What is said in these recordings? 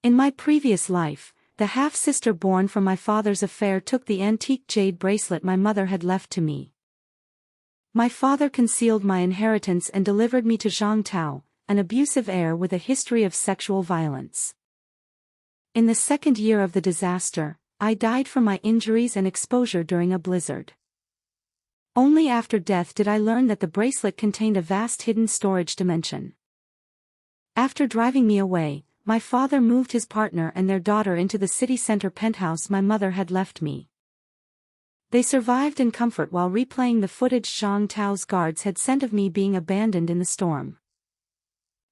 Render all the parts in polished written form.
In my previous life, the half-sister born from my father's affair took the antique jade bracelet my mother had left to me. My father concealed my inheritance and delivered me to Zhang Tao, an abusive heir with a history of sexual violence. In the second year of the disaster, I died from my injuries and exposure during a blizzard. Only after death did I learn that the bracelet contained a vast hidden storage dimension. After driving me away, my father moved his partner and their daughter into the city center penthouse my mother had left me. They survived in comfort while replaying the footage Zhang Tao's guards had sent of me being abandoned in the storm.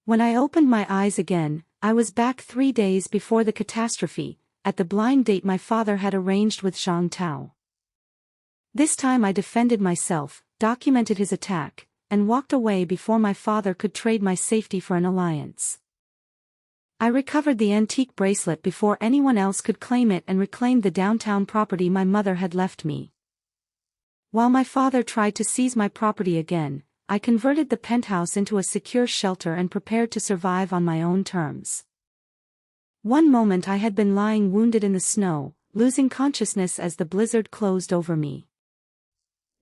When I opened my eyes again, I was back 3 days before the catastrophe, at the blind date my father had arranged with Zhang Tao. This time I defended myself, documented his attack, and walked away before my father could trade my safety for an alliance. I recovered the antique bracelet before anyone else could claim it and reclaimed the downtown property my mother had left me. While my father tried to seize my property again, I converted the penthouse into a secure shelter and prepared to survive on my own terms. One moment I had been lying wounded in the snow, losing consciousness as the blizzard closed over me.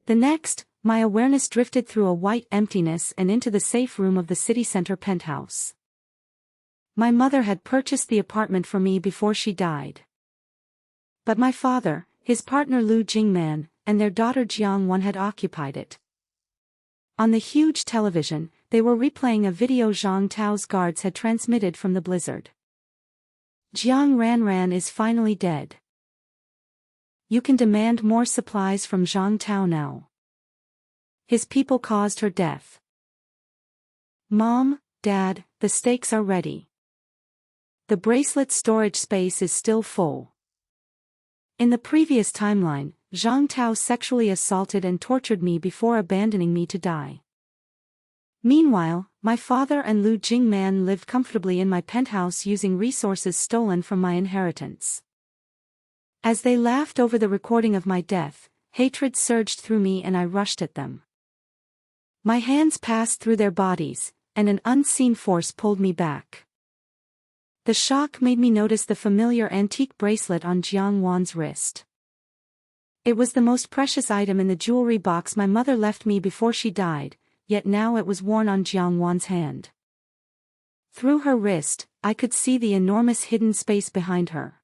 The next, my awareness drifted through a white emptiness and into the safe room of the city center penthouse. My mother had purchased the apartment for me before she died. But my father, his partner Lu Jingman, and their daughter Jiang had occupied it. On the huge television, they were replaying a video Zhang Tao's guards had transmitted from the blizzard. Jiang Ranran is finally dead. You can demand more supplies from Zhang Tao now. His people caused her death. Mom, Dad, the stakes are ready. The bracelet storage space is still full. In the previous timeline, Zhang Tao sexually assaulted and tortured me before abandoning me to die. Meanwhile, my father and Lu Jingman lived comfortably in my penthouse using resources stolen from my inheritance. As they laughed over the recording of my death, hatred surged through me and I rushed at them. My hands passed through their bodies, and an unseen force pulled me back. The shock made me notice the familiar antique bracelet on Jiang Wan's wrist. It was the most precious item in the jewelry box my mother left me before she died, yet now it was worn on Jiang Wan's hand. Through her wrist, I could see the enormous hidden space behind her.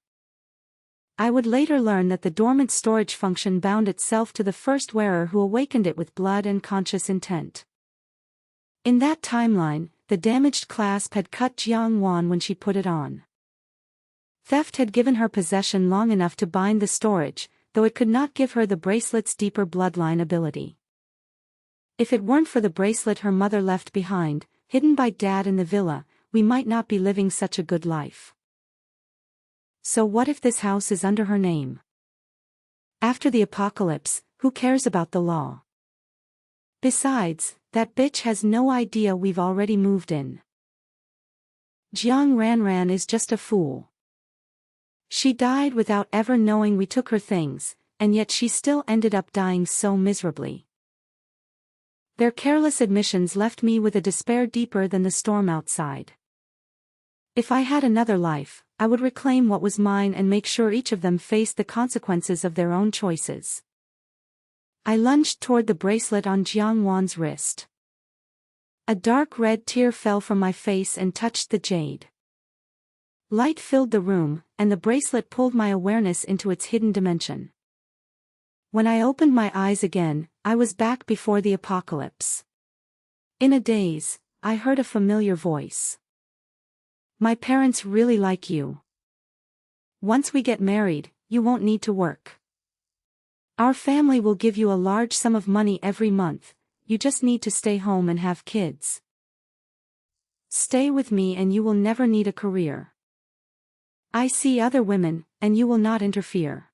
I would later learn that the dormant storage function bound itself to the first wearer who awakened it with blood and conscious intent. In that timeline, the damaged clasp had cut Jiang Wan when she put it on. Theft had given her possession long enough to bind the storage, though it could not give her the bracelet's deeper bloodline ability. If it weren't for the bracelet her mother left behind, hidden by Dad in the villa, we might not be living such a good life. So what if this house is under her name? After the apocalypse, who cares about the law? Besides, that bitch has no idea we've already moved in. Jiang Ranran is just a fool. She died without ever knowing we took her things, and yet she still ended up dying so miserably. Their careless admissions left me with a despair deeper than the storm outside. If I had another life, I would reclaim what was mine and make sure each of them faced the consequences of their own choices. I lunged toward the bracelet on Jiang Wan's wrist. A dark red tear fell from my face and touched the jade. Light filled the room, and the bracelet pulled my awareness into its hidden dimension. When I opened my eyes again, I was back before the apocalypse. In a daze, I heard a familiar voice. My parents really like you. Once we get married, you won't need to work. Our family will give you a large sum of money every month, you just need to stay home and have kids. Stay with me and you will never need a career. I see other women, and you will not interfere.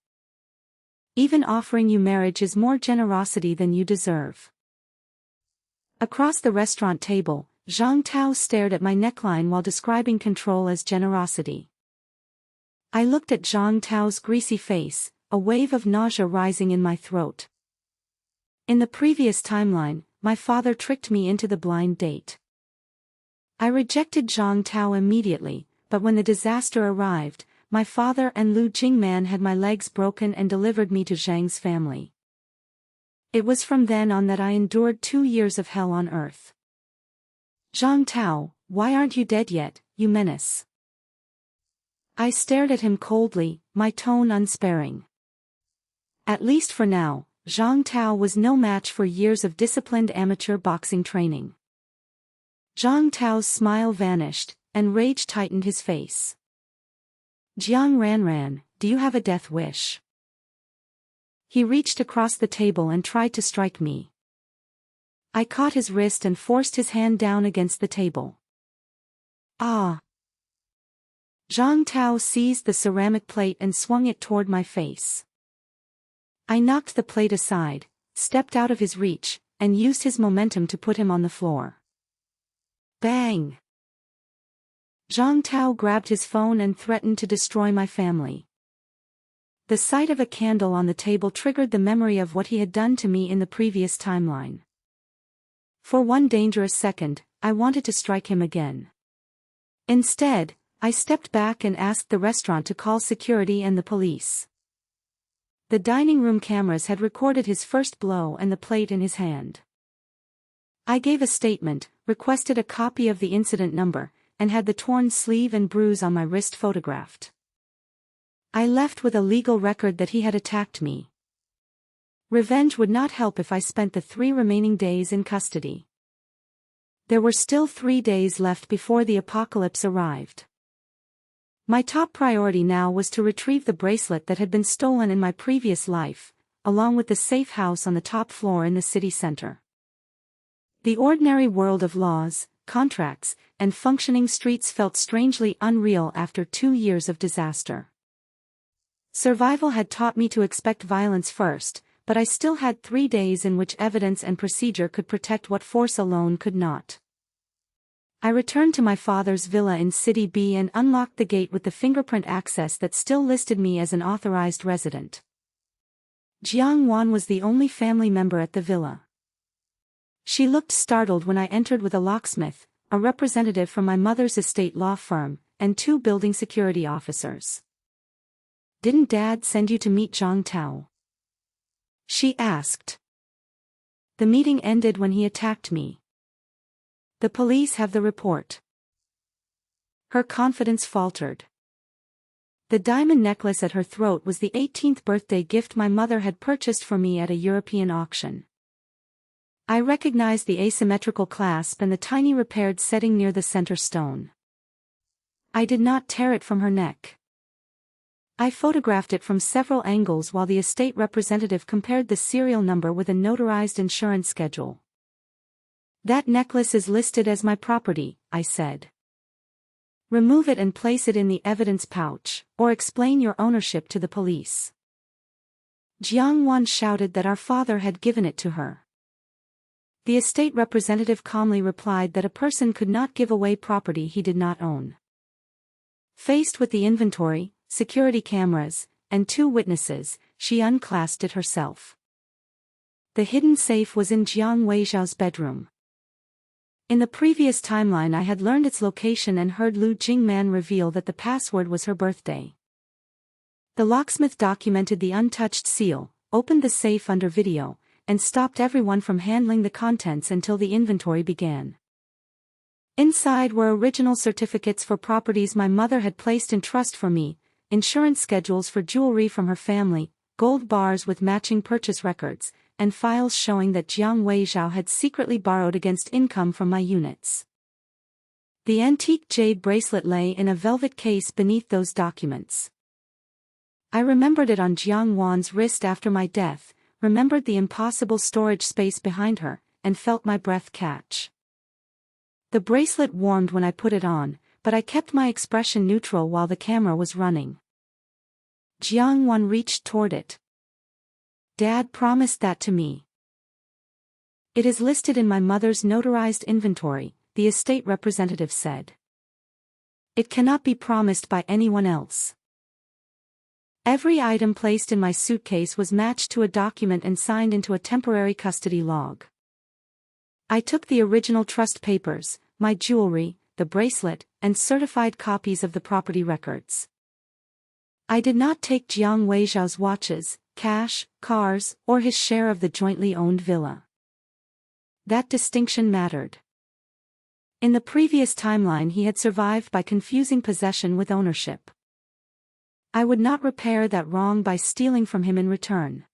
Even offering you marriage is more generosity than you deserve. Across the restaurant table, Zhang Tao stared at my neckline while describing control as generosity. I looked at Zhang Tao's greasy face, a wave of nausea rising in my throat. In the previous timeline, my father tricked me into the blind date. I rejected Zhang Tao immediately, but when the disaster arrived, my father and Lu Jingman had my legs broken and delivered me to Zhang's family. It was from then on that I endured 2 years of hell on earth. Zhang Tao, why aren't you dead yet, you menace? I stared at him coldly, my tone unsparing. At least for now, Zhang Tao was no match for years of disciplined amateur boxing training. Zhang Tao's smile vanished, and rage tightened his face. Jiang Ranran, do you have a death wish? He reached across the table and tried to strike me. I caught his wrist and forced his hand down against the table. Ah! Zhang Tao seized the ceramic plate and swung it toward my face. I knocked the plate aside, stepped out of his reach, and used his momentum to put him on the floor. Bang! Zhang Tao grabbed his phone and threatened to destroy my family. The sight of a candle on the table triggered the memory of what he had done to me in the previous timeline. For one dangerous second, I wanted to strike him again. Instead, I stepped back and asked the restaurant to call security and the police. The dining room cameras had recorded his first blow and the plate in his hand. I gave a statement, requested a copy of the incident number, and had the torn sleeve and bruise on my wrist photographed. I left with a legal record that he had attacked me. Revenge would not help if I spent the 3 remaining days in custody. There were still 3 days left before the apocalypse arrived. My top priority now was to retrieve the bracelet that had been stolen in my previous life, along with the safe house on the top floor in the city center. The ordinary world of laws, contracts, and functioning streets felt strangely unreal after 2 years of disaster. Survival had taught me to expect violence first, but I still had 3 days in which evidence and procedure could protect what force alone could not. I returned to my father's villa in City B and unlocked the gate with the fingerprint access that still listed me as an authorized resident. Jiang Wan was the only family member at the villa. She looked startled when I entered with a locksmith, a representative from my mother's estate law firm, and 2 building security officers. Didn't Dad send you to meet Zhang Tao? She asked. The meeting ended when he attacked me. The police have the report. Her confidence faltered. The diamond necklace at her throat was the 18th birthday gift my mother had purchased for me at a European auction. I recognized the asymmetrical clasp and the tiny repaired setting near the center stone. I did not tear it from her neck. I photographed it from several angles while the estate representative compared the serial number with a notarized insurance schedule. That necklace is listed as my property, I said. Remove it and place it in the evidence pouch, or explain your ownership to the police. Jiang Wan shouted that our father had given it to her. The estate representative calmly replied that a person could not give away property he did not own. Faced with the inventory, security cameras, and 2 witnesses, she unclasped it herself. The hidden safe was in Jiang Weixiao's bedroom. In the previous timeline I had learned its location and heard Lu Jingman reveal that the password was her birthday. The locksmith documented the untouched seal, opened the safe under video, and stopped everyone from handling the contents until the inventory began. Inside were original certificates for properties my mother had placed in trust for me, insurance schedules for jewelry from her family, gold bars with matching purchase records, and files showing that Jiang Weixiao had secretly borrowed against income from my units. The antique jade bracelet lay in a velvet case beneath those documents. I remembered it on Jiang Wan's wrist after my death, remembered the impossible storage space behind her, and felt my breath catch. The bracelet warmed when I put it on, but I kept my expression neutral while the camera was running. Jiang Wan reached toward it. Dad promised that to me. It is listed in my mother's notarized inventory, the estate representative said. It cannot be promised by anyone else. Every item placed in my suitcase was matched to a document and signed into a temporary custody log. I took the original trust papers, my jewelry, the bracelet, and certified copies of the property records. I did not take Jiang Weizhao's watches, cash, cars, or his share of the jointly owned villa. That distinction mattered. In the previous timeline he had survived by confusing possession with ownership. I would not repair that wrong by stealing from him in return.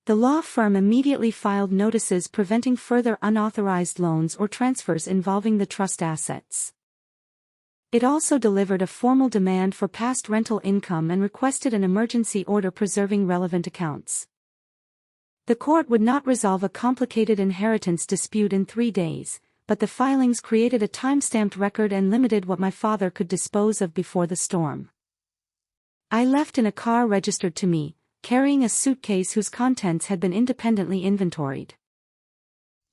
The law firm immediately filed notices preventing further unauthorized loans or transfers involving the trust assets. It also delivered a formal demand for past rental income and requested an emergency order preserving relevant accounts. The court would not resolve a complicated inheritance dispute in 3 days, but the filings created a time-stamped record and limited what my father could dispose of before the storm. I left in a car registered to me, carrying a suitcase whose contents had been independently inventoried.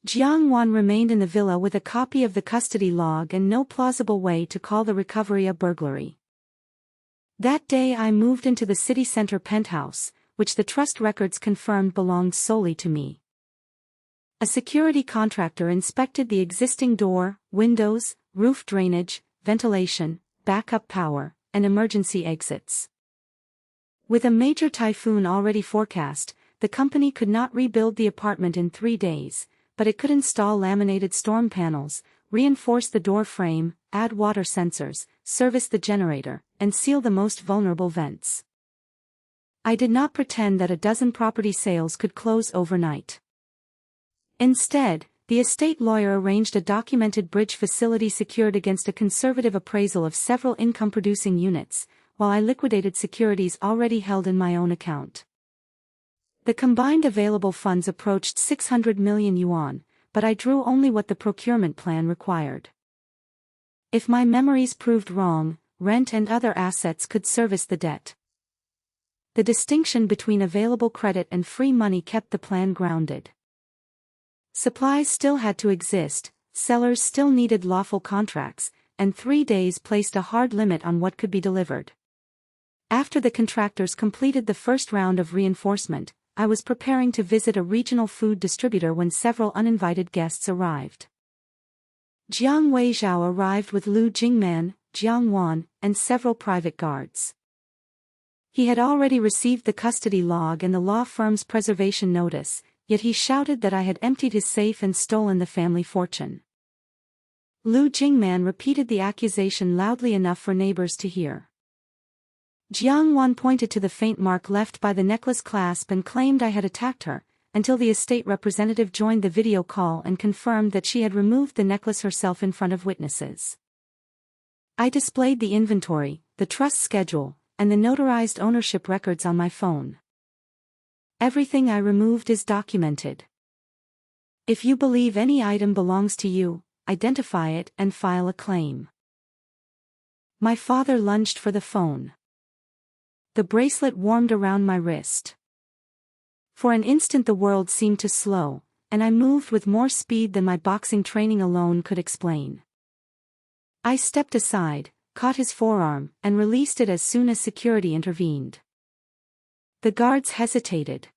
Jiang Wan remained in the villa with a copy of the custody log and no plausible way to call the recovery a burglary. That day I moved into the city center penthouse, which the trust records confirmed belonged solely to me. A security contractor inspected the existing door, windows, roof drainage, ventilation, backup power, and emergency exits. With a major typhoon already forecast, the company could not rebuild the apartment in 3 days, but it could install laminated storm panels, reinforce the door frame, add water sensors, service the generator, and seal the most vulnerable vents. I did not pretend that a dozen property sales could close overnight. Instead, the estate lawyer arranged a documented bridge facility secured against a conservative appraisal of several income-producing units, while I liquidated securities already held in my own account. The combined available funds approached 600 million yuan, but I drew only what the procurement plan required. If my memories proved wrong, rent and other assets could service the debt. The distinction between available credit and free money kept the plan grounded. Supplies still had to exist, sellers still needed lawful contracts, and 3 days placed a hard limit on what could be delivered. After the contractors completed the first round of reinforcement, I was preparing to visit a regional food distributor when several uninvited guests arrived. Jiang Weizhao arrived with Lu Jingman, Jiang Wan, and several private guards. He had already received the custody log and the law firm's preservation notice, yet he shouted that I had emptied his safe and stolen the family fortune. Lu Jingman repeated the accusation loudly enough for neighbors to hear. Jiang Wan pointed to the faint mark left by the necklace clasp and claimed I had attacked her, until the estate representative joined the video call and confirmed that she had removed the necklace herself in front of witnesses. I displayed the inventory, the trust schedule, and the notarized ownership records on my phone. Everything I removed is documented. If you believe any item belongs to you, identify it and file a claim. My father lunged for the phone. The bracelet warmed around my wrist. For an instant the world seemed to slow, and I moved with more speed than my boxing training alone could explain. I stepped aside, caught his forearm, and released it as soon as security intervened. The guards hesitated.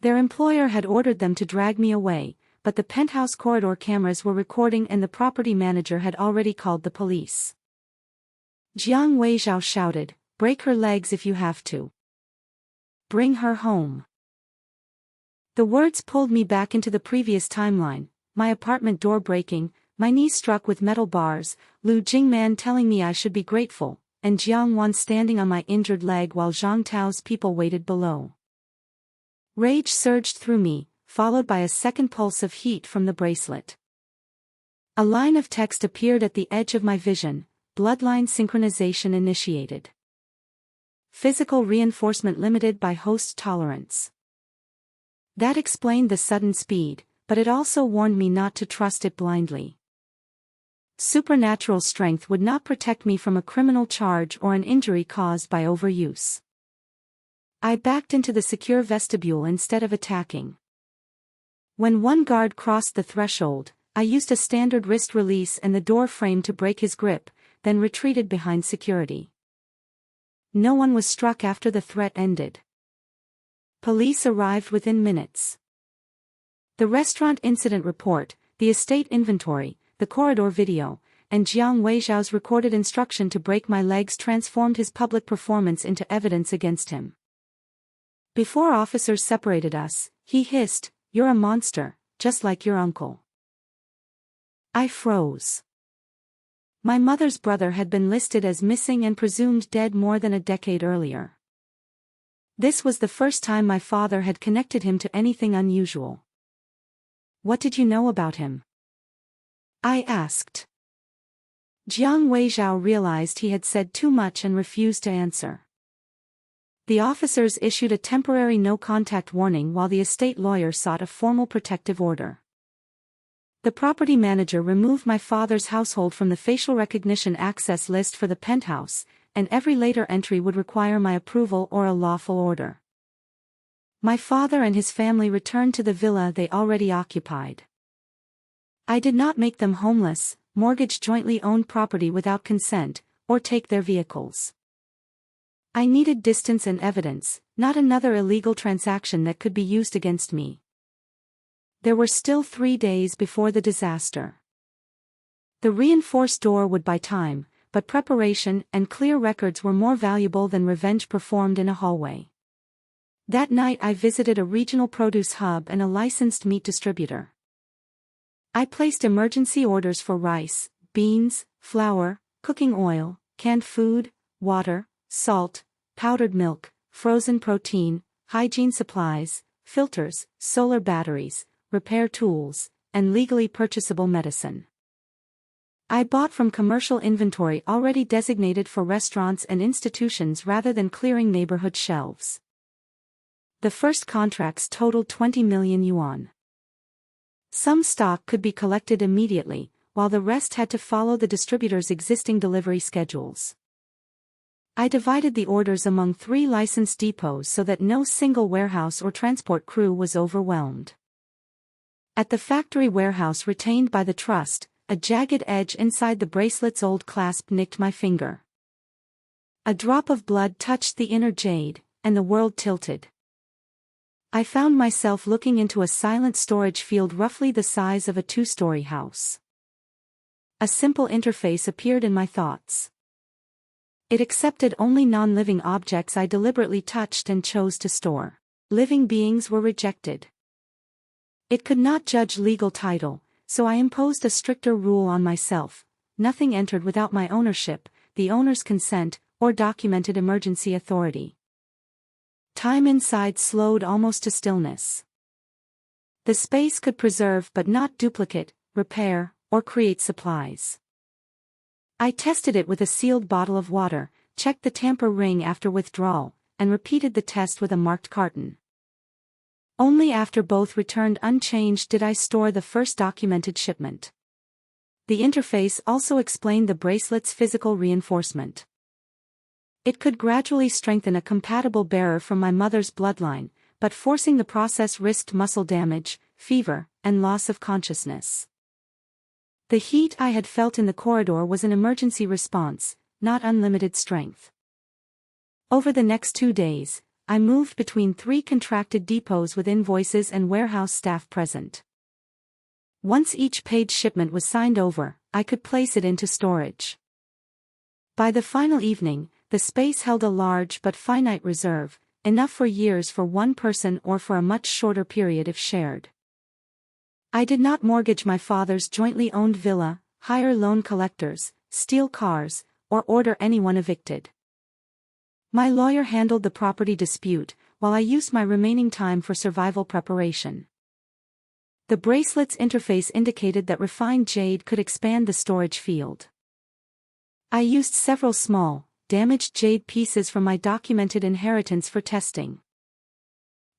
Their employer had ordered them to drag me away, but the penthouse corridor cameras were recording and the property manager had already called the police. Jiang Weizhao shouted, "Break her legs if you have to. Bring her home." The words pulled me back into the previous timeline, my apartment door breaking, my knee struck with metal bars, Lu Jingman telling me I should be grateful, and Jiang Wan standing on my injured leg while Zhang Tao's people waited below. Rage surged through me, followed by a second pulse of heat from the bracelet. A line of text appeared at the edge of my vision, bloodline synchronization initiated. Physical reinforcement limited by host tolerance. That explained the sudden speed, but it also warned me not to trust it blindly. Supernatural strength would not protect me from a criminal charge or an injury caused by overuse. I backed into the secure vestibule instead of attacking. When one guard crossed the threshold, I used a standard wrist release and the door frame to break his grip, then retreated behind security. No one was struck after the threat ended. Police arrived within minutes. The restaurant incident report, the estate inventory, the corridor video, and Jiang Weizhao's recorded instruction to break my legs transformed his public performance into evidence against him. Before officers separated us, he hissed, "You're a monster, just like your uncle." I froze. My mother's brother had been listed as missing and presumed dead more than a decade earlier. This was the first time my father had connected him to anything unusual. "What did you know about him?" I asked. Jiang Weizhao realized he had said too much and refused to answer. The officers issued a temporary no-contact warning while the estate lawyer sought a formal protective order. The property manager removed my father's household from the facial recognition access list for the penthouse, and every later entry would require my approval or a lawful order. My father and his family returned to the villa they already occupied. I did not make them homeless, mortgage jointly owned property without consent, or take their vehicles. I needed distance and evidence, not another illegal transaction that could be used against me. There were still 3 days before the disaster. The reinforced door would buy time, but preparation and clear records were more valuable than revenge performed in a hallway. That night I visited a regional produce hub and a licensed meat distributor. I placed emergency orders for rice, beans, flour, cooking oil, canned food, water, salt, powdered milk, frozen protein, hygiene supplies, filters, solar batteries, repair tools, and legally purchasable medicine. I bought from commercial inventory already designated for restaurants and institutions rather than clearing neighborhood shelves. The first contracts totaled 20 million yuan. Some stock could be collected immediately, while the rest had to follow the distributor's existing delivery schedules. I divided the orders among 3 licensed depots so that no single warehouse or transport crew was overwhelmed. At the factory warehouse retained by the trust, a jagged edge inside the bracelet's old clasp nicked my finger. A drop of blood touched the inner jade, and the world tilted. I found myself looking into a silent storage field roughly the size of a 2-story house. A simple interface appeared in my thoughts. It accepted only non-living objects I deliberately touched and chose to store. Living beings were rejected. It could not judge legal title, so I imposed a stricter rule on myself: nothing entered without my ownership, the owner's consent, or documented emergency authority. Time inside slowed almost to stillness. The space could preserve but not duplicate, repair, or create supplies. I tested it with a sealed bottle of water, checked the tamper ring after withdrawal, and repeated the test with a marked carton. Only after both returned unchanged did I store the first documented shipment. The interface also explained the bracelet's physical reinforcement. It could gradually strengthen a compatible bearer from my mother's bloodline, but forcing the process risked muscle damage, fever, and loss of consciousness. The heat I had felt in the corridor was an emergency response, not unlimited strength. Over the next 2 days, I moved between 3 contracted depots with invoices and warehouse staff present. Once each paid shipment was signed over, I could place it into storage. By the final evening, the space held a large but finite reserve, enough for years for one person or for a much shorter period if shared. I did not mortgage my father's jointly owned villa, hire loan collectors, steal cars, or order anyone evicted. My lawyer handled the property dispute, while I used my remaining time for survival preparation. The bracelet's interface indicated that refined jade could expand the storage field. I used several small, damaged jade pieces from my documented inheritance for testing.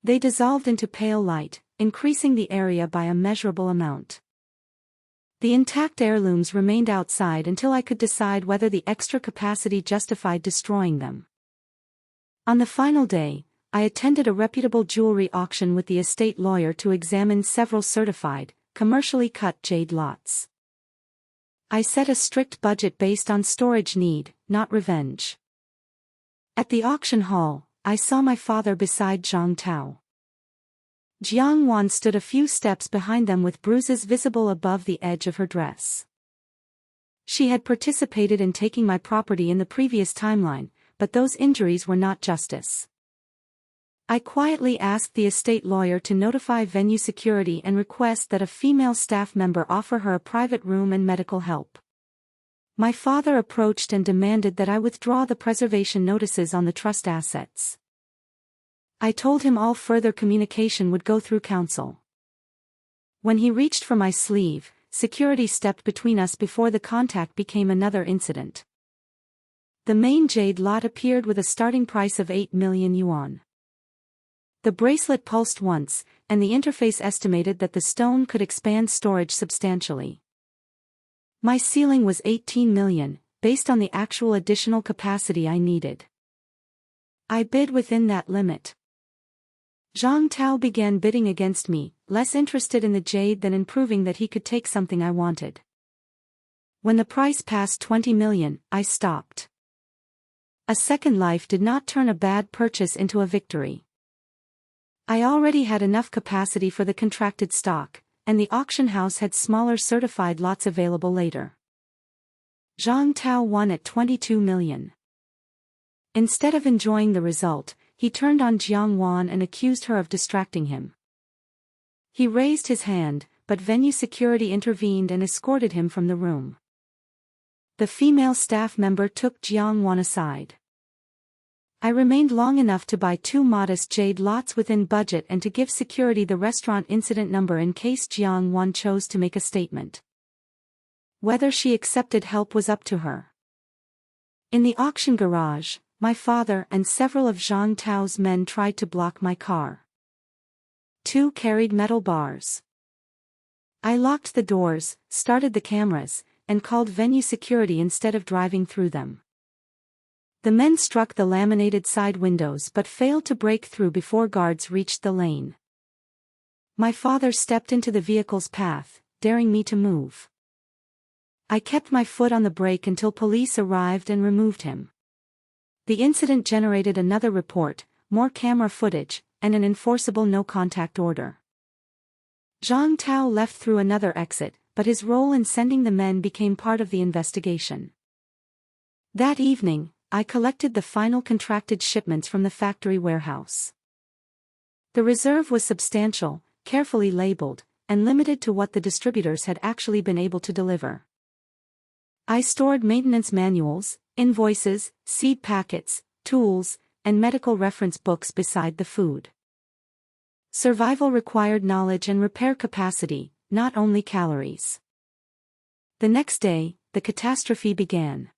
They dissolved into pale light, increasing the area by a measurable amount. The intact heirlooms remained outside until I could decide whether the extra capacity justified destroying them. On the final day, I attended a reputable jewelry auction with the estate lawyer to examine several certified, commercially cut jade lots. I set a strict budget based on storage need, not revenge. At the auction hall, I saw my father beside Zhang Tao. Jiang Wan stood a few steps behind them with bruises visible above the edge of her dress. She had participated in taking my property in the previous timeline, but those injuries were not justice. I quietly asked the estate lawyer to notify venue security and request that a female staff member offer her a private room and medical help. My father approached and demanded that I withdraw the preservation notices on the trust assets. I told him all further communication would go through counsel. When he reached for my sleeve, security stepped between us before the contact became another incident. The main jade lot appeared with a starting price of 8 million yuan. The bracelet pulsed once, and the interface estimated that the stone could expand storage substantially. My ceiling was 18 million, based on the actual additional capacity I needed. I bid within that limit. Zhang Tao began bidding against me, less interested in the jade than in proving that he could take something I wanted. When the price passed 20 million, I stopped. A second life did not turn a bad purchase into a victory. I already had enough capacity for the contracted stock, and the auction house had smaller certified lots available later. Zhang Tao won at 22 million. Instead of enjoying the result, he turned on Jiang Wan and accused her of distracting him. He raised his hand, but venue security intervened and escorted him from the room. The female staff member took Jiang Wan aside. I remained long enough to buy 2 modest jade lots within budget and to give security the restaurant incident number in case Jiang Wan chose to make a statement. Whether she accepted help was up to her. In the auction garage, my father and several of Zhang Tao's men tried to block my car. 2 carried metal bars. I locked the doors, started the cameras, and called venue security instead of driving through them. The men struck the laminated side windows but failed to break through before guards reached the lane. My father stepped into the vehicle's path, daring me to move. I kept my foot on the brake until police arrived and removed him. The incident generated another report, more camera footage, and an enforceable no-contact order. Zhang Tao left through another exit, but his role in sending the men became part of the investigation. That evening, I collected the final contracted shipments from the factory warehouse. The reserve was substantial, carefully labeled, and limited to what the distributors had actually been able to deliver. I stored maintenance manuals, invoices, seed packets, tools, and medical reference books beside the food. Survival required knowledge and repair capacity, not only calories. The next day, the catastrophe began.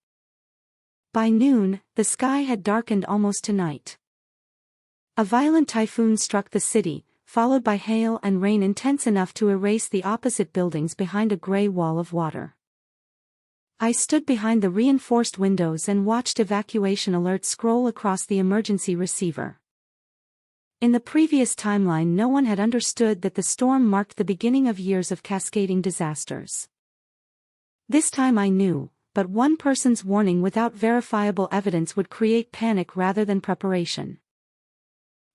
By noon, the sky had darkened almost to night. A violent typhoon struck the city, followed by hail and rain intense enough to erase the opposite buildings behind a gray wall of water. I stood behind the reinforced windows and watched evacuation alerts scroll across the emergency receiver. In the previous timeline, no one had understood that the storm marked the beginning of years of cascading disasters. This time I knew, but one person's warning without verifiable evidence would create panic rather than preparation.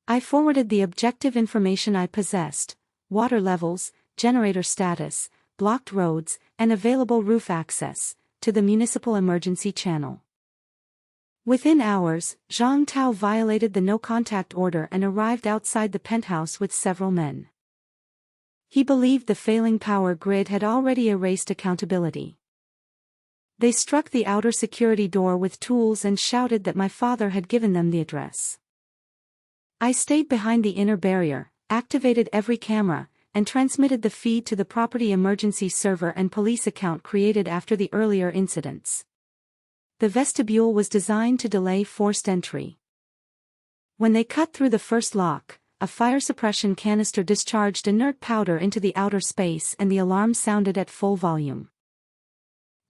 I forwarded the objective information I possessed: water levels, generator status, blocked roads, and available roof access, to the municipal emergency channel. Within hours, Zhang Tao violated the no-contact order and arrived outside the penthouse with several men. He believed the failing power grid had already erased accountability. They struck the outer security door with tools and shouted that my father had given them the address. I stayed behind the inner barrier, activated every camera, and transmitted the feed to the property emergency server and police account created after the earlier incidents. The vestibule was designed to delay forced entry. When they cut through the first lock, a fire suppression canister discharged inert powder into the outer space and the alarm sounded at full volume.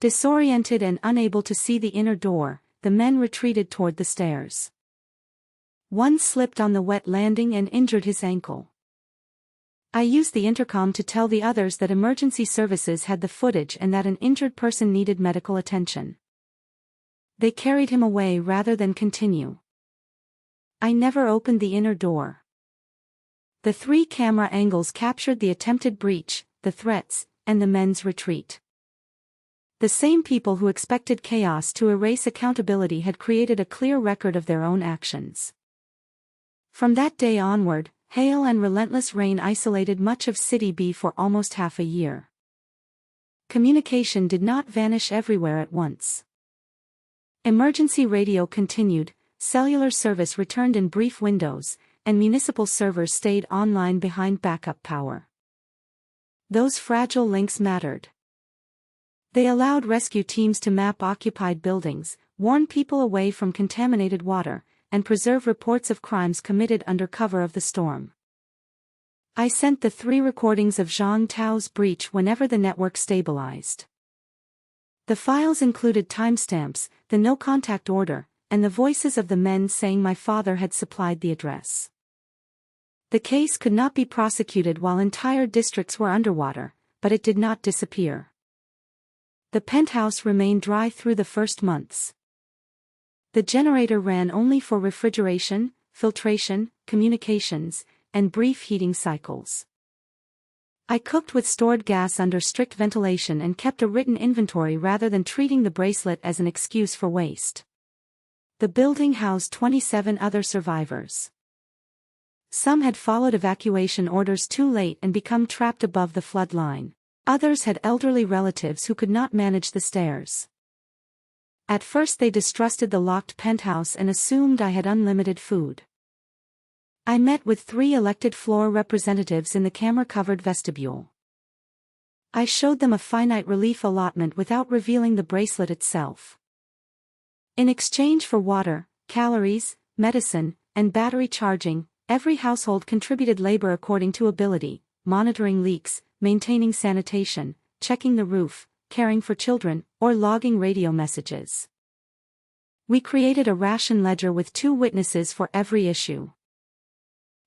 Disoriented and unable to see the inner door, the men retreated toward the stairs. One slipped on the wet landing and injured his ankle. I used the intercom to tell the others that emergency services had the footage and that an injured person needed medical attention. They carried him away rather than continue. I never opened the inner door. The 3 camera angles captured the attempted breach, the threats, and the men's retreat. The same people who expected chaos to erase accountability had created a clear record of their own actions. From that day onward, hail and relentless rain isolated much of City B for almost half a year. Communication did not vanish everywhere at once. Emergency radio continued, cellular service returned in brief windows, and municipal servers stayed online behind backup power. Those fragile links mattered. They allowed rescue teams to map occupied buildings, warn people away from contaminated water, and preserve reports of crimes committed under cover of the storm. I sent the 3 recordings of Zhang Tao's breach whenever the network stabilized. The files included timestamps, the no-contact order, and the voices of the men saying my father had supplied the address. The case could not be prosecuted while entire districts were underwater, but it did not disappear. The penthouse remained dry through the first months. The generator ran only for refrigeration, filtration, communications, and brief heating cycles. I cooked with stored gas under strict ventilation and kept a written inventory rather than treating the bracelet as an excuse for waste. The building housed 27 other survivors. Some had followed evacuation orders too late and become trapped above the flood line. Others had elderly relatives who could not manage the stairs. At first they distrusted the locked penthouse and assumed I had unlimited food. I met with 3 elected floor representatives in the camera-covered vestibule. I showed them a finite relief allotment without revealing the bracelet itself. In exchange for water, calories, medicine, and battery charging, every household contributed labor according to ability, monitoring leaks, maintaining sanitation, checking the roof, caring for children, or logging radio messages. We created a ration ledger with 2 witnesses for every issue.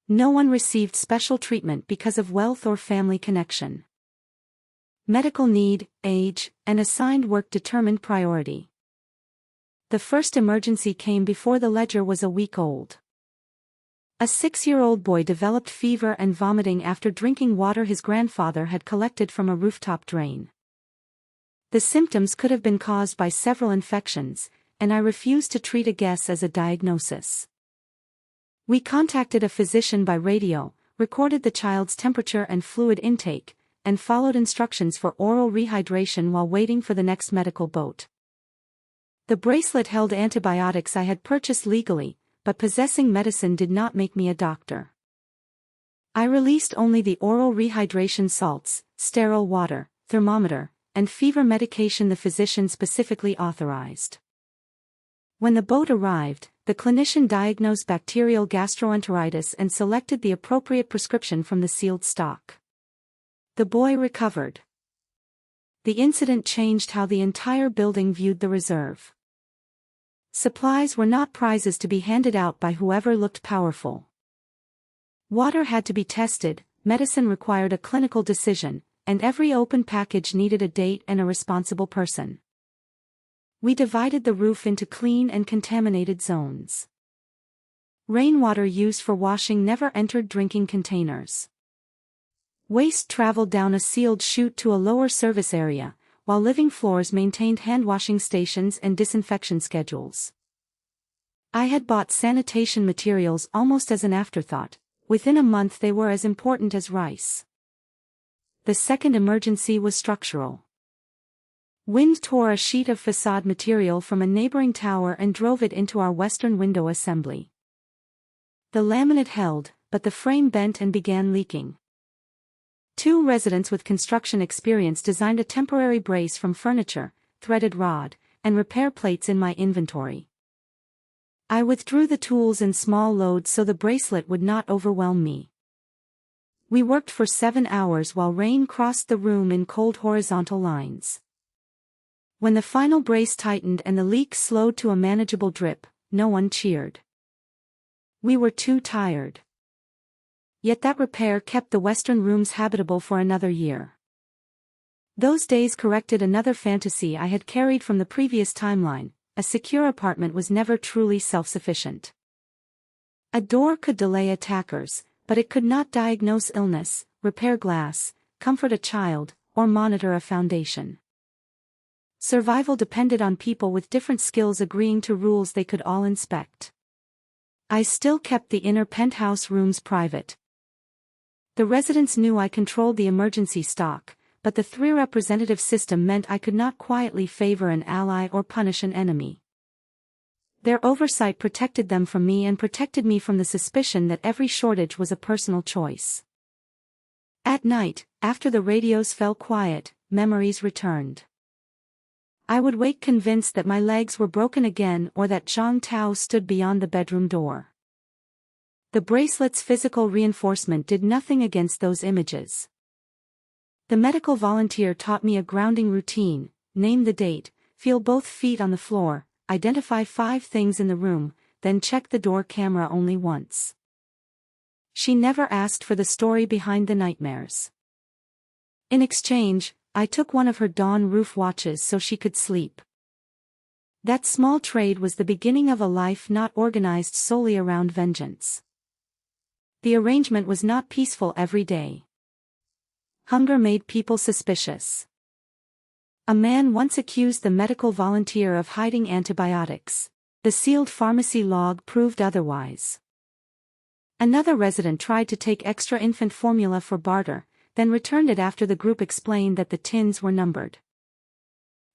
No one received special treatment because of wealth or family connection. Medical need, age, and assigned work determined priority. The first emergency came before the ledger was a week old. A 6-year-old boy developed fever and vomiting after drinking water his grandfather had collected from a rooftop drain. The symptoms could have been caused by several infections, and I refused to treat a guess as a diagnosis. We contacted a physician by radio, recorded the child's temperature and fluid intake, and followed instructions for oral rehydration while waiting for the next medical boat. The bracelet held antibiotics I had purchased legally, but possessing medicine did not make me a doctor. I released only the oral rehydration salts, sterile water, thermometer, and fever medication the physician specifically authorized. When the boat arrived, the clinician diagnosed bacterial gastroenteritis and selected the appropriate prescription from the sealed stock. The boy recovered. The incident changed how the entire building viewed the reserve. Supplies were not prizes to be handed out by whoever looked powerful. Water had to be tested, medicine required a clinical decision, and every open package needed a date and a responsible person. We divided the roof into clean and contaminated zones. Rainwater used for washing never entered drinking containers. Waste traveled down a sealed chute to a lower service area, while living floors maintained hand-washing stations and disinfection schedules. I had bought sanitation materials almost as an afterthought. Within a month they were as important as rice. The second emergency was structural. Wind tore a sheet of facade material from a neighboring tower and drove it into our western window assembly. The laminate held, but the frame bent and began leaking. 2 residents with construction experience designed a temporary brace from furniture, threaded rod, and repair plates in my inventory. I withdrew the tools in small loads so the bracelet would not overwhelm me. We worked for 7 hours while rain crossed the room in cold horizontal lines. When the final brace tightened and the leak slowed to a manageable drip, no one cheered. We were too tired. Yet that repair kept the western rooms habitable for another year. Those days corrected another fantasy I had carried from the previous timeline: a secure apartment was never truly self-sufficient. A door could delay attackers, but it could not diagnose illness, repair glass, comfort a child, or monitor a foundation. Survival depended on people with different skills agreeing to rules they could all inspect. I still kept the inner penthouse rooms private. The residents knew I controlled the emergency stock, but the three-representative system meant I could not quietly favor an ally or punish an enemy. Their oversight protected them from me and protected me from the suspicion that every shortage was a personal choice. At night, after the radios fell quiet, memories returned. I would wake convinced that my legs were broken again or that Zhang Tao stood beyond the bedroom door. The bracelet's physical reinforcement did nothing against those images. The medical volunteer taught me a grounding routine: name the date, feel both feet on the floor, identify 5 things in the room, then check the door camera only once. She never asked for the story behind the nightmares. In exchange, I took one of her dawn roof watches so she could sleep. That small trade was the beginning of a life not organized solely around vengeance. The arrangement was not peaceful every day. Hunger made people suspicious. A man once accused the medical volunteer of hiding antibiotics. The sealed pharmacy log proved otherwise. Another resident tried to take extra infant formula for barter, then returned it after the group explained that the tins were numbered.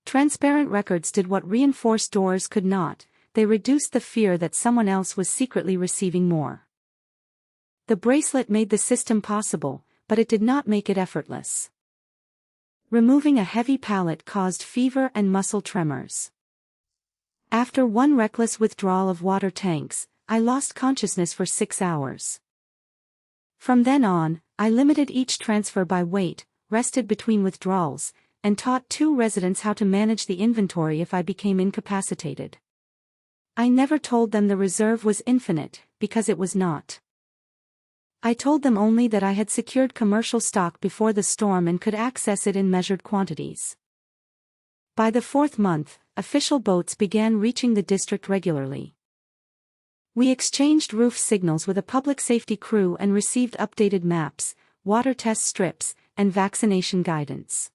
Transparent records did what reinforced doors could not: they reduced the fear that someone else was secretly receiving more. The bracelet made the system possible, but it did not make it effortless. Removing a heavy pallet caused fever and muscle tremors. After one reckless withdrawal of water tanks, I lost consciousness for 6 hours. From then on, I limited each transfer by weight, rested between withdrawals, and taught 2 residents how to manage the inventory if I became incapacitated. I never told them the reserve was infinite, because it was not. I told them only that I had secured commercial stock before the storm and could access it in measured quantities. By the 4th month, official boats began reaching the district regularly. We exchanged roof signals with a public safety crew and received updated maps, water test strips, and vaccination guidance.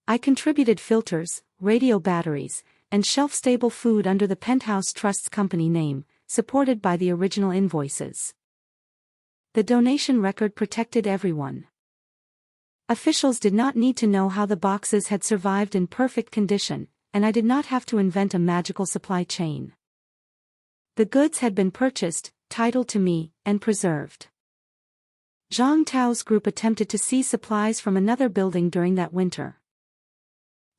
I contributed filters, radio batteries, and shelf-stable food under the Penthouse Trust's company name, supported by the original invoices. The donation record protected everyone. Officials did not need to know how the boxes had survived in perfect condition, and I did not have to invent a magical supply chain. The goods had been purchased, titled to me, and preserved. Zhang Tao's group attempted to seize supplies from another building during that winter.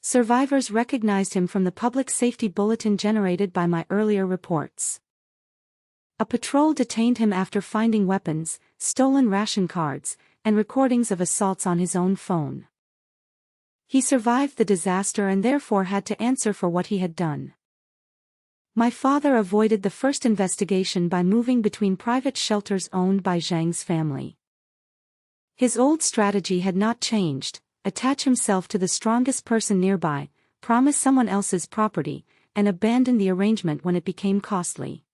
Survivors recognized him from the public safety bulletin generated by my earlier reports. A patrol detained him after finding weapons, stolen ration cards, and recordings of assaults on his own phone. He survived the disaster and therefore had to answer for what he had done. My father avoided the first investigation by moving between private shelters owned by Zhang's family. His old strategy had not changed: attach himself to the strongest person nearby, promise someone else's property, and abandon the arrangement when it became costly.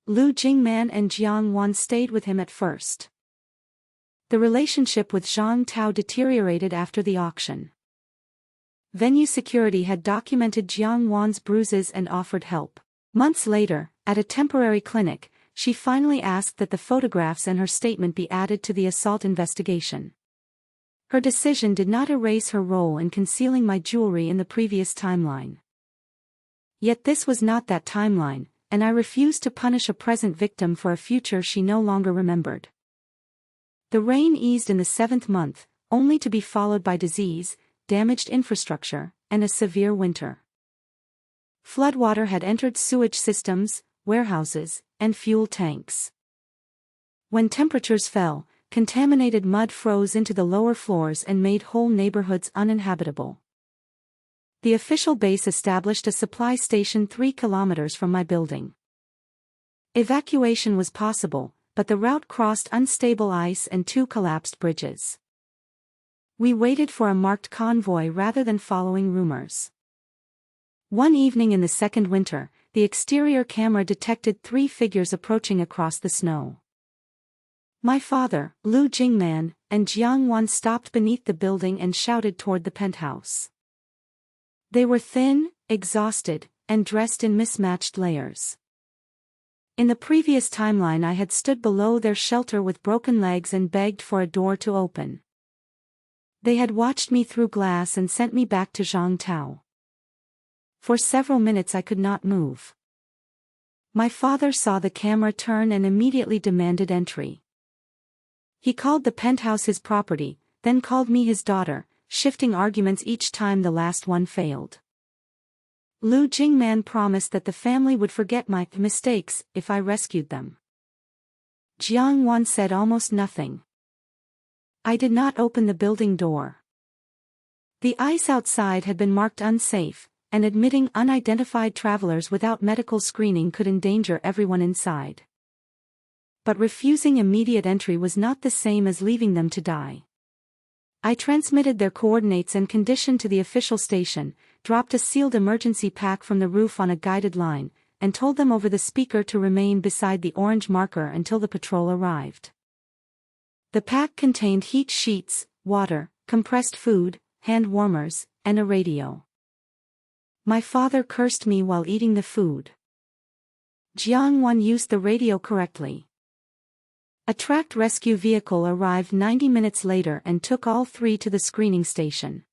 Lu Jingman and Jiang Wan stayed with him at first. The relationship with Zhang Tao deteriorated after the auction. Venue security had documented Jiang Wan's bruises and offered help. Months later, at a temporary clinic, she finally asked that the photographs and her statement be added to the assault investigation. Her decision did not erase her role in concealing my jewelry in the previous timeline. Yet this was not that timeline, and I refused to punish a present victim for a future she no longer remembered. The rain eased in the 7th month, only to be followed by disease, damaged infrastructure, and a severe winter. Floodwater had entered sewage systems, warehouses, and fuel tanks. When temperatures fell, contaminated mud froze into the lower floors and made whole neighborhoods uninhabitable. The official base established a supply station 3 kilometers from my building. Evacuation was possible, but the route crossed unstable ice and 2 collapsed bridges. We waited for a marked convoy rather than following rumors. One evening in the 2nd winter, the exterior camera detected 3 figures approaching across the snow. My father, Lu Jingman, and Jiang Wan stopped beneath the building and shouted toward the penthouse. They were thin, exhausted, and dressed in mismatched layers. In the previous timeline I had stood below their shelter with broken legs and begged for a door to open. They had watched me through glass and sent me back to Zhangtao. For several minutes I could not move. My father saw the camera turn and immediately demanded entry. He called the penthouse his property, then called me his daughter, shifting arguments each time the last one failed. Lu Jingman promised that the family would forget my mistakes if I rescued them. Jiang Wan said almost nothing. I did not open the building door. The ice outside had been marked unsafe, and admitting unidentified travelers without medical screening could endanger everyone inside. But refusing immediate entry was not the same as leaving them to die. I transmitted their coordinates and condition to the official station, dropped a sealed emergency pack from the roof on a guided line, and told them over the speaker to remain beside the orange marker until the patrol arrived. The pack contained heat sheets, water, compressed food, hand warmers, and a radio. My father cursed me while eating the food. Jiang Wan used the radio correctly. A tracked rescue vehicle arrived 90 minutes later and took all three to the screening station.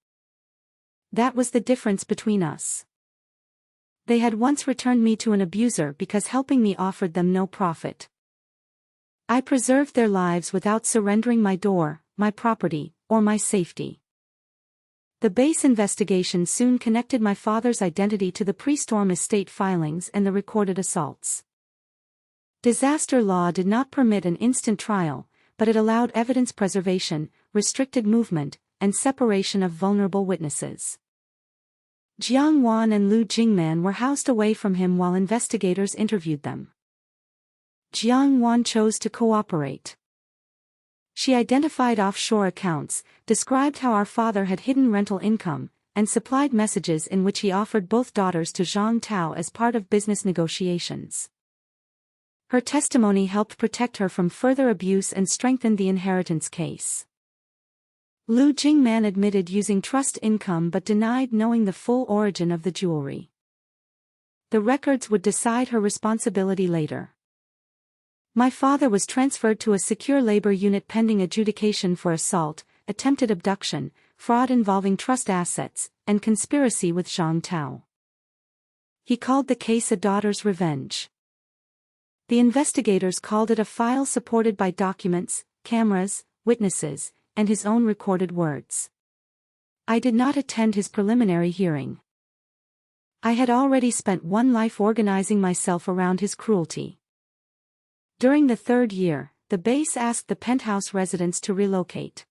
That was the difference between us. They had once returned me to an abuser because helping me offered them no profit. I preserved their lives without surrendering my door, my property, or my safety. The base investigation soon connected my father's identity to the pre-storm estate filings and the recorded assaults. Disaster law did not permit an instant trial, but it allowed evidence preservation, restricted movement, and separation of vulnerable witnesses. Jiang Wan and Lu Jingman were housed away from him while investigators interviewed them. Jiang Wan chose to cooperate. She identified offshore accounts, described how our father had hidden rental income, and supplied messages in which he offered both daughters to Zhang Tao as part of business negotiations. Her testimony helped protect her from further abuse and strengthened the inheritance case. Lu Jingman admitted using trust income but denied knowing the full origin of the jewelry. The records would decide her responsibility later. My father was transferred to a secure labor unit pending adjudication for assault, attempted abduction, fraud involving trust assets, and conspiracy with Zhang Tao. He called the case a daughter's revenge. The investigators called it a file supported by documents, cameras, witnesses, and his own recorded words. I did not attend his preliminary hearing. I had already spent one life organizing myself around his cruelty. During the third year, the base asked the penthouse residents to relocate.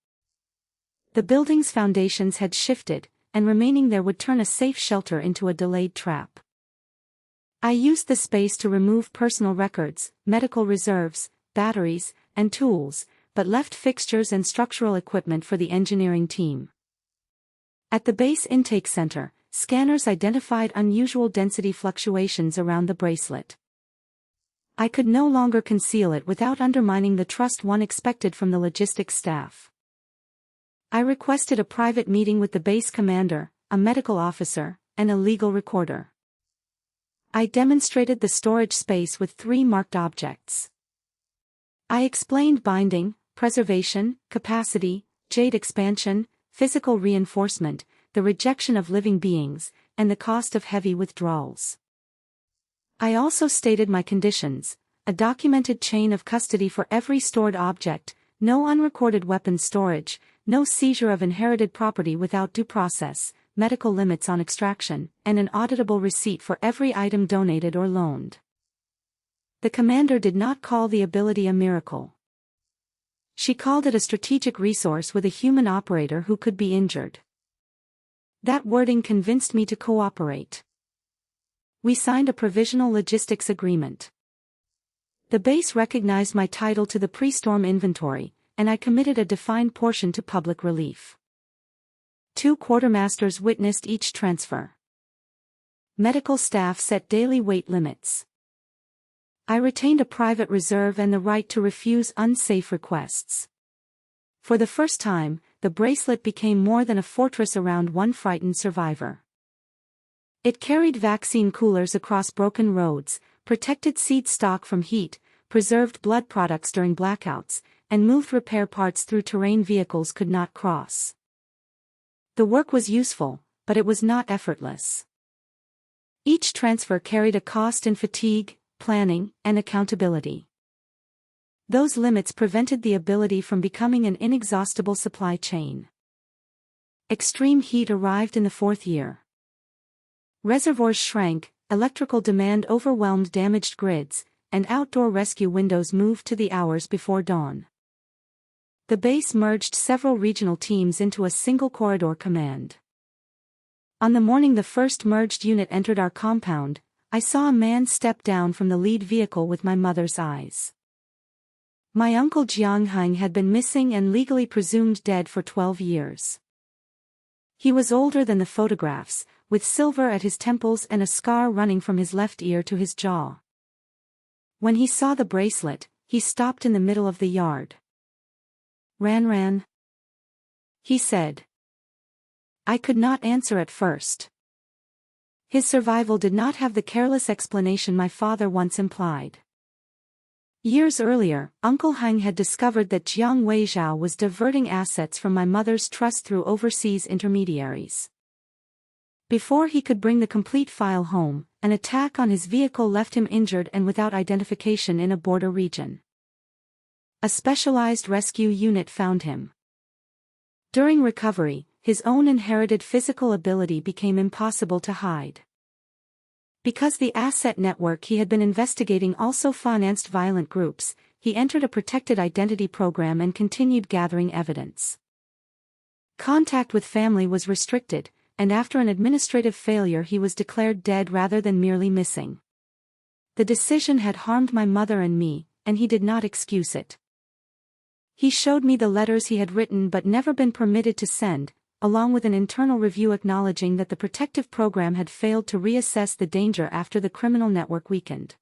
The building's foundations had shifted, and remaining there would turn a safe shelter into a delayed trap. I used the space to remove personal records, medical reserves, batteries, and tools, but left fixtures and structural equipment for the engineering team. At the base intake center, scanners identified unusual density fluctuations around the bracelet. I could no longer conceal it without undermining the trust one expected from the logistics staff. I requested a private meeting with the base commander, a medical officer, and a legal recorder. I demonstrated the storage space with 3 marked objects. I explained binding, preservation, capacity, jade expansion, physical reinforcement, the rejection of living beings, and the cost of heavy withdrawals. I also stated my conditions: a documented chain of custody for every stored object, no unrecorded weapons storage, no seizure of inherited property without due process, medical limits on extraction, and an auditable receipt for every item donated or loaned. The commander did not call the ability a miracle. She called it a strategic resource with a human operator who could be injured. That wording convinced me to cooperate. We signed a provisional logistics agreement. The base recognized my title to the pre-storm inventory, and I committed a defined portion to public relief. 2 quartermasters witnessed each transfer. Medical staff set daily weight limits. I retained a private reserve and the right to refuse unsafe requests. For the first time, the bracelet became more than a fortress around one frightened survivor. It carried vaccine coolers across broken roads, protected seed stock from heat, preserved blood products during blackouts, and moved repair parts through terrain vehicles could not cross. The work was useful, but it was not effortless. Each transfer carried a cost in fatigue, planning, and accountability. Those limits prevented the ability from becoming an inexhaustible supply chain. Extreme heat arrived in the 4th year. Reservoirs shrank, electrical demand overwhelmed damaged grids, and outdoor rescue windows moved to the hours before dawn. The base merged several regional teams into a single corridor command. On the morning the first merged unit entered our compound, I saw a man step down from the lead vehicle with my mother's eyes. My uncle Jiang Heng had been missing and legally presumed dead for 12 years. He was older than the photographs, with silver at his temples and a scar running from his left ear to his jaw. When he saw the bracelet, he stopped in the middle of the yard. Ran, he said. I could not answer at first. His survival did not have the careless explanation my father once implied. Years earlier, Uncle Heng had discovered that Jiang Weizhao was diverting assets from my mother's trust through overseas intermediaries. Before he could bring the complete file home, an attack on his vehicle left him injured and without identification in a border region. A specialized rescue unit found him. During recovery, his own inherited physical ability became impossible to hide. Because the asset network he had been investigating also financed violent groups, he entered a protected identity program and continued gathering evidence. Contact with family was restricted, and after an administrative failure he was declared dead rather than merely missing. The decision had harmed my mother and me, and he did not excuse it. He showed me the letters he had written but never been permitted to send, along with an internal review acknowledging that the protective program had failed to reassess the danger after the criminal network weakened.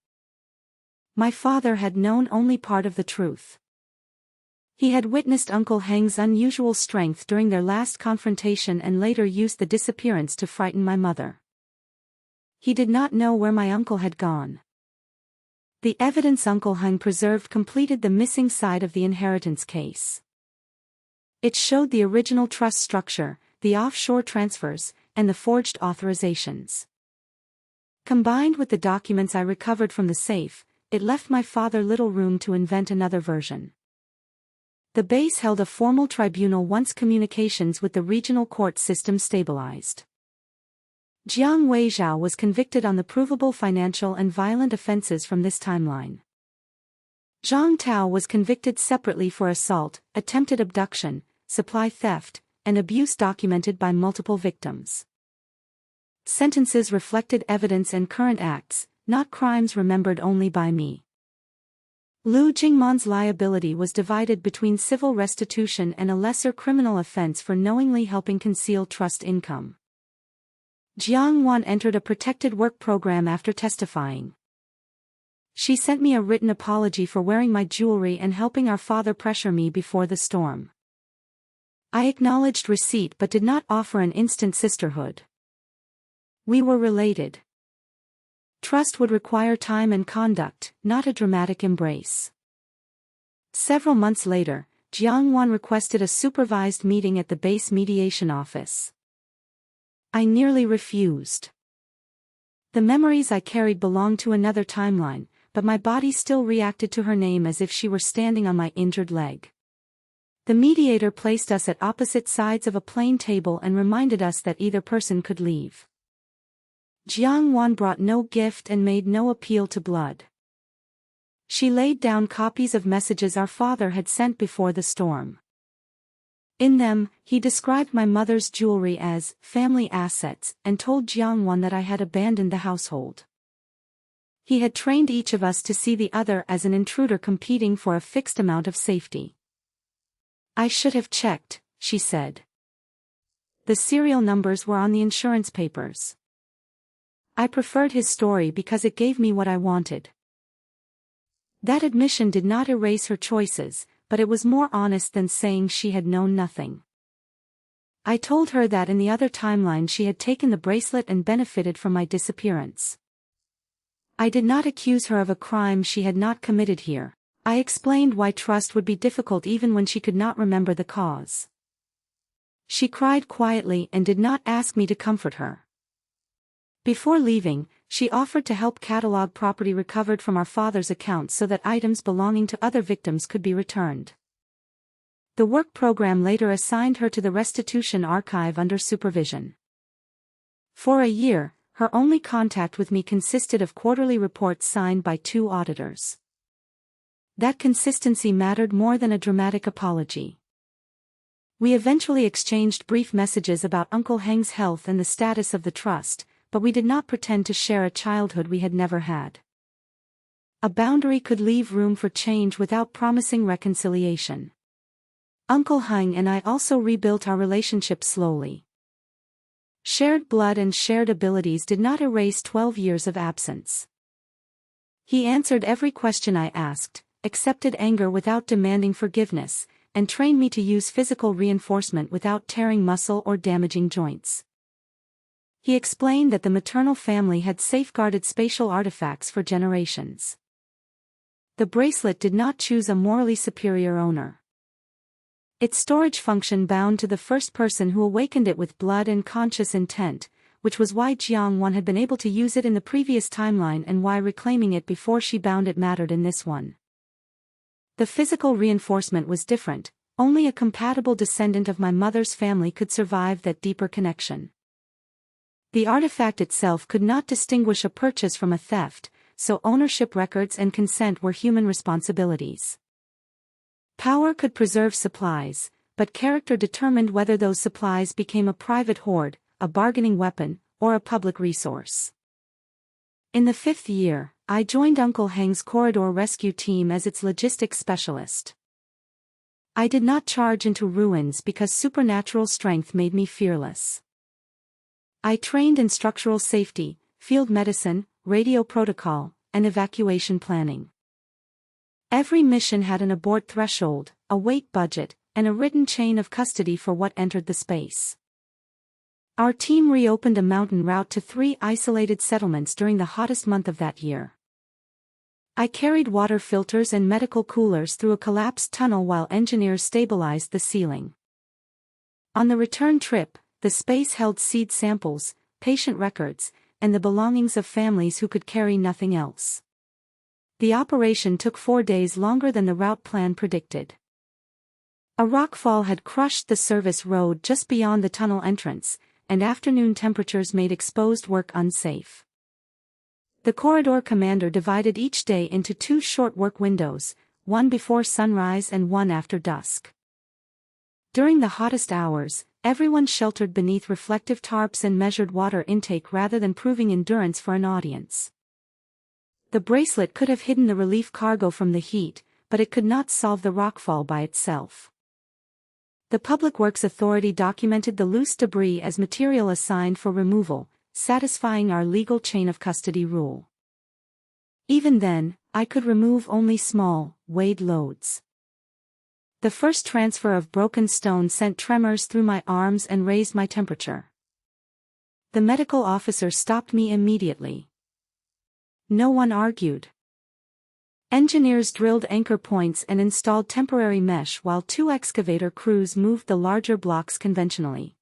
My father had known only part of the truth. He had witnessed Uncle Heng's unusual strength during their last confrontation and later used the disappearance to frighten my mother. He did not know where my uncle had gone. The evidence Uncle Heng preserved completed the missing side of the inheritance case. It showed the original trust structure, the offshore transfers, and the forged authorizations. Combined with the documents I recovered from the safe, it left my father little room to invent another version. The base held a formal tribunal once communications with the regional court system stabilized. Jiang Weizhao was convicted on the provable financial and violent offenses from this timeline. Zhang Tao was convicted separately for assault, attempted abduction, supply theft, and abuse documented by multiple victims. Sentences reflected evidence and current acts, not crimes remembered only by me. Lu Jingman's liability was divided between civil restitution and a lesser criminal offense for knowingly helping conceal trust income. Jiang Wan entered a protected work program after testifying. She sent me a written apology for wearing my jewelry and helping our father pressure me before the storm. I acknowledged receipt but did not offer an instant sisterhood. We were related. Trust would require time and conduct, not a dramatic embrace. Several months later, Jiang Wan requested a supervised meeting at the base mediation office. I nearly refused. The memories I carried belonged to another timeline, but my body still reacted to her name as if she were standing on my injured leg. The mediator placed us at opposite sides of a plain table and reminded us that either person could leave. Jiang Wan brought no gift and made no appeal to blood. She laid down copies of messages our father had sent before the storm. In them, he described my mother's jewelry as family assets and told Jiang Wan that I had abandoned the household. He had trained each of us to see the other as an intruder competing for a fixed amount of safety. I should have checked, she said. The serial numbers were on the insurance papers. I preferred his story because it gave me what I wanted. That admission did not erase her choices, but it was more honest than saying she had known nothing. I told her that in the other timeline she had taken the bracelet and benefited from my disappearance. I did not accuse her of a crime she had not committed here. I explained why trust would be difficult even when she could not remember the cause. She cried quietly and did not ask me to comfort her. Before leaving, she offered to help catalog property recovered from our father's account so that items belonging to other victims could be returned. The work program later assigned her to the restitution archive under supervision. For a year, her only contact with me consisted of quarterly reports signed by 2 auditors. That consistency mattered more than a dramatic apology. We eventually exchanged brief messages about Uncle Heng's health and the status of the trust, but we did not pretend to share a childhood we had never had. A boundary could leave room for change without promising reconciliation. Uncle Heng and I also rebuilt our relationship slowly. Shared blood and shared abilities did not erase 12 years of absence. He answered every question I asked, accepted anger without demanding forgiveness, and trained me to use physical reinforcement without tearing muscle or damaging joints. He explained that the maternal family had safeguarded spatial artifacts for generations. The bracelet did not choose a morally superior owner. Its storage function bound to the first person who awakened it with blood and conscious intent, which was why Jiang Wan had been able to use it in the previous timeline and why reclaiming it before she bound it mattered in this one. The physical reinforcement was different, only a compatible descendant of my mother's family could survive that deeper connection. The artifact itself could not distinguish a purchase from a theft, so ownership records and consent were human responsibilities. Power could preserve supplies, but character determined whether those supplies became a private hoard, a bargaining weapon, or a public resource. In the 5th year, I joined Uncle Heng's corridor rescue team as its logistics specialist. I did not charge into ruins because supernatural strength made me fearless. I trained in structural safety, field medicine, radio protocol, and evacuation planning. Every mission had an abort threshold, a weight budget, and a written chain of custody for what entered the space. Our team reopened a mountain route to 3 isolated settlements during the hottest month of that year. I carried water filters and medical coolers through a collapsed tunnel while engineers stabilized the ceiling. On the return trip, the space held seed samples, patient records, and the belongings of families who could carry nothing else. The operation took 4 days longer than the route plan predicted. A rockfall had crushed the service road just beyond the tunnel entrance, and afternoon temperatures made exposed work unsafe. The corridor commander divided each day into 2 short work windows, one before sunrise and one after dusk. During the hottest hours, everyone sheltered beneath reflective tarps and measured water intake rather than proving endurance for an audience. The bracelet could have hidden the relief cargo from the heat, but it could not solve the rockfall by itself. The Public Works Authority documented the loose debris as material assigned for removal, satisfying our legal chain of custody rule. Even then, I could remove only small, weighed loads. The first transfer of broken stone sent tremors through my arms and raised my temperature. The medical officer stopped me immediately. No one argued. Engineers drilled anchor points and installed temporary mesh while 2 excavator crews moved the larger blocks conventionally.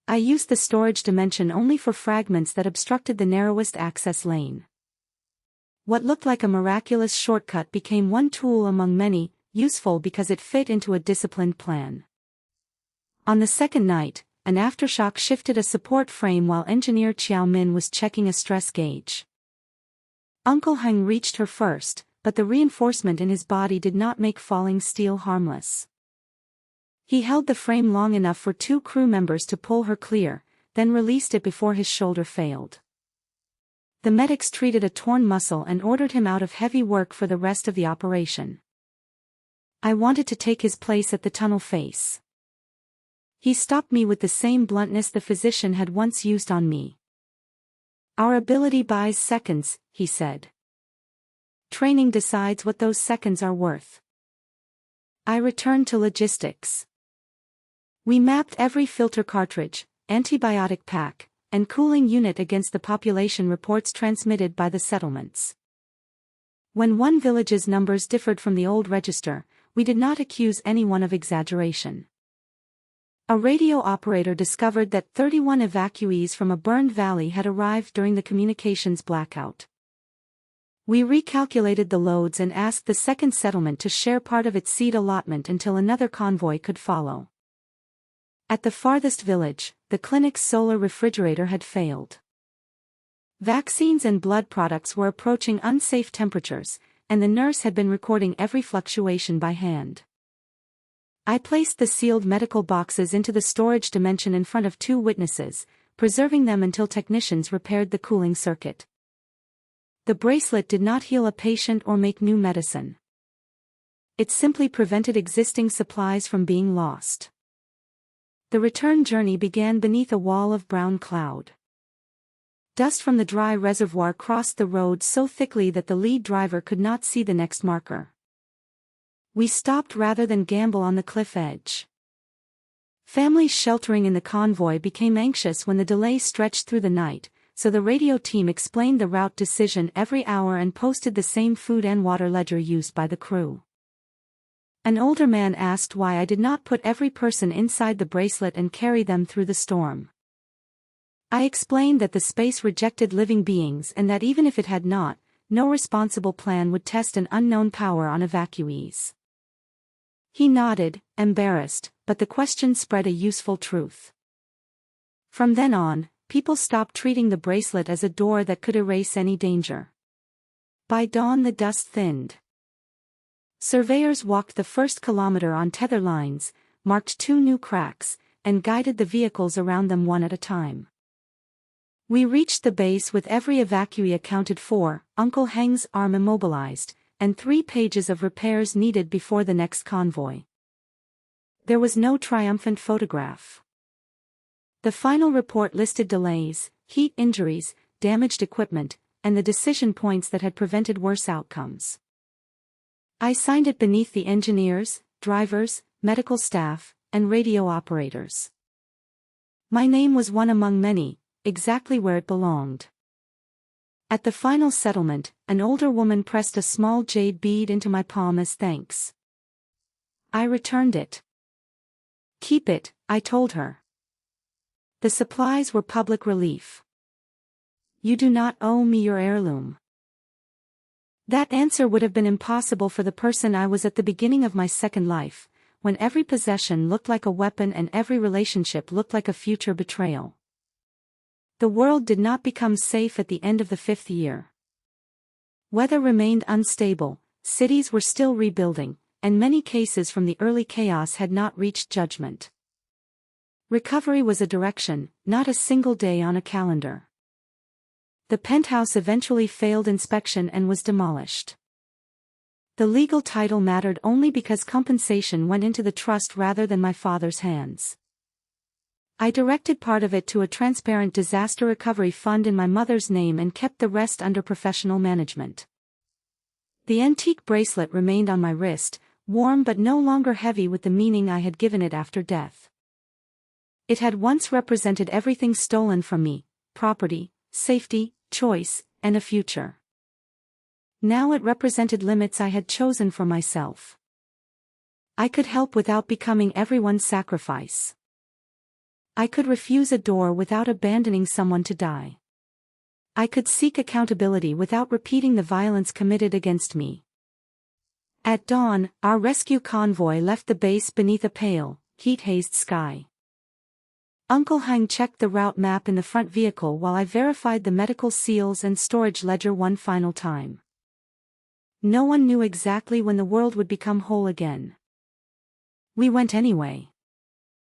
I used the storage dimension only for fragments that obstructed the narrowest access lane. What looked like a miraculous shortcut became one tool among many, useful because it fit into a disciplined plan. On the second night, an aftershock shifted a support frame while engineer Qiao Min was checking a stress gauge. Uncle Heng reached her first, but the reinforcement in his body did not make falling steel harmless. He held the frame long enough for 2 crew members to pull her clear, then released it before his shoulder failed. The medics treated a torn muscle and ordered him out of heavy work for the rest of the operation. I wanted to take his place at the tunnel face. He stopped me with the same bluntness the physician had once used on me. Our ability buys seconds, he said. Training decides what those seconds are worth. I returned to logistics. We mapped every filter cartridge, antibiotic pack, and cooling unit against the population reports transmitted by the settlements. When one village's numbers differed from the old register, we did not accuse anyone of exaggeration. A radio operator discovered that 31 evacuees from a burned valley had arrived during the communications blackout. We recalculated the loads and asked the second settlement to share part of its seed allotment until another convoy could follow. At the farthest village, the clinic's solar refrigerator had failed. Vaccines and blood products were approaching unsafe temperatures, and the nurse had been recording every fluctuation by hand. I placed the sealed medical boxes into the storage dimension in front of 2 witnesses, preserving them until technicians repaired the cooling circuit. The bracelet did not heal a patient or make new medicine. It simply prevented existing supplies from being lost. The return journey began beneath a wall of brown cloud. Dust from the dry reservoir crossed the road so thickly that the lead driver could not see the next marker. We stopped rather than gamble on the cliff edge. Families sheltering in the convoy became anxious when the delay stretched through the night, so the radio team explained the route decision every hour and posted the same food and water ledger used by the crew. An older man asked why I did not put every person inside the bracelet and carry them through the storm. I explained that the space rejected living beings and that even if it had not, no responsible plan would test an unknown power on evacuees. He nodded, embarrassed, but the question spread a useful truth. From then on, people stopped treating the bracelet as a door that could erase any danger. By dawn the dust thinned. Surveyors walked the first kilometer on tether lines, marked 2 new cracks, and guided the vehicles around them one at a time. We reached the base with every evacuee accounted for, Uncle Heng's arm immobilized, and 3 pages of repairs needed before the next convoy. There was no triumphant photograph. The final report listed delays, heat injuries, damaged equipment, and the decision points that had prevented worse outcomes. I signed it beneath the engineers, drivers, medical staff, and radio operators. My name was one among many, exactly where it belonged. At the final settlement, an older woman pressed a small jade bead into my palm as thanks. I returned it. "Keep it," I told her. The supplies were public relief. "You do not owe me your heirloom." That answer would have been impossible for the person I was at the beginning of my second life, when every possession looked like a weapon and every relationship looked like a future betrayal. The world did not become safe at the end of the 5th year. Weather remained unstable, cities were still rebuilding, and many cases from the early chaos had not reached judgment. Recovery was a direction, not a single day on a calendar. The penthouse eventually failed inspection and was demolished. The legal title mattered only because compensation went into the trust rather than my father's hands. I directed part of it to a transparent disaster recovery fund in my mother's name and kept the rest under professional management. The antique bracelet remained on my wrist, warm but no longer heavy with the meaning I had given it after death. It had once represented everything stolen from me: property, safety, choice, and a future. Now it represented limits I had chosen for myself. I could help without becoming everyone's sacrifice. I could refuse a door without abandoning someone to die. I could seek accountability without repeating the violence committed against me. At dawn, our rescue convoy left the base beneath a pale, heat-hazed sky. Uncle Heng checked the route map in the front vehicle while I verified the medical seals and storage ledger one final time. No one knew exactly when the world would become whole again. We went anyway.